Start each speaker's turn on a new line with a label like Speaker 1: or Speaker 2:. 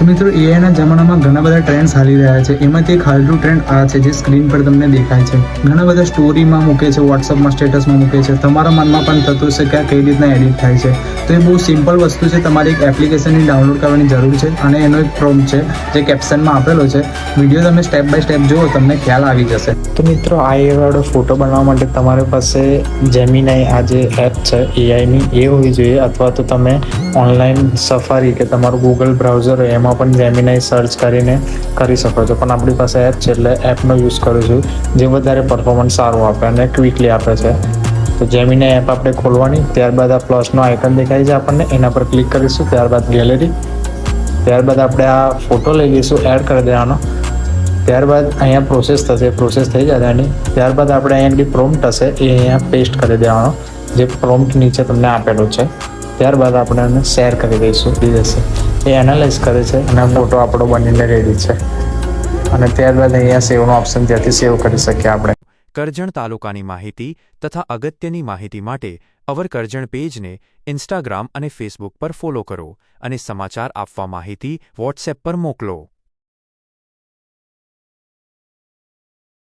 Speaker 1: તો મિત્રો એઆઈના જમાનામાં ઘણા બધા ટ્રેન્ડ્સ હાલી રહ્યા છે. એમાંથી એક હાલનું ટ્રેન્ડ આ છે જે સ્ક્રીન પર તમને દેખાય છે. ઘણા બધા સ્ટોરીમાં મૂકે છે, વોટ્સઅપમાં સ્ટેટસમાં મૂકે છે. તમારા મનમાં પણ થતું હશે કે આ કઈ રીતના એડિટ થાય છે. તો એ બહુ સિમ્પલ વસ્તુ છે. તમારે એક એપ્લિકેશનની ડાઉનલોડ કરવાની જરૂર છે અને એનો એક પ્રોમ્પ્ટ છે જે કેપ્શનમાં આપેલો છે. વિડીયો તમે સ્ટેપ બાય સ્ટેપ જુઓ, તમને ખ્યાલ આવી જશે. તો મિત્રો આ એવાળો ફોટો બનાવવા માટે તમારી પાસે જેમિનાઈ આ જે એપ છે એઆઈની એ હોવી જોઈએ, અથવા તો તમે ઓનલાઈન સફારી કે તમારું ગૂગલ બ્રાઉઝર હોય એમાં પણ જેમિનાઈ સર્ચ કરીને કરી શકો છો. પણ આપણી પાસે એપ છે એટલે એપનો યુઝ કરું છું, જે વધારે પરફોર્મન્સ સારું આપે અને ક્વિકલી આપે છે. તો જેમિનાઈ એપ આપણે ખોલવાની, ત્યારબાદ આ પ્લસનો આઇકન દેખાય છે આપણને, એના પર ક્લિક કરીશું. ત્યારબાદ ગેલેરી, ત્યારબાદ આપણે આ ફોટો લઈ લઈશું, એડ કરી દેવાનો. ત્યારબાદ અહીંયા પ્રોસેસ થશે, પ્રોસેસ થઈ જાય એની. ત્યારબાદ આપણે અહીંયા પ્રોમ્પ્ટ હશે એ અહીંયા પેસ્ટ કરી દેવાનો, જે પ્રોમ્પ્ટ નીચે તમને આપેલું છે. ત્યારબાદ આપણે એને શેર કરી દઈશું, થઈ જશે. એ એનાલાઇઝ કરે છે અને ફોટો આપણો બનીને રેડી છે. અને ત્યારબાદ અહીંયા સેવનો ઓપ્શન, ત્યાંથી સેવ કરી શકીએ આપણે.
Speaker 2: કરજણ તાલુકાની માહિતી તથા અગત્યની માહિતી માટે અવર કરજણ પેજને ઇન્સ્ટાગ્રામ અને ફેસબુક પર ફોલો કરો અને સમાચાર આપવા માહિતી વોટ્સએપ પર મોકલો.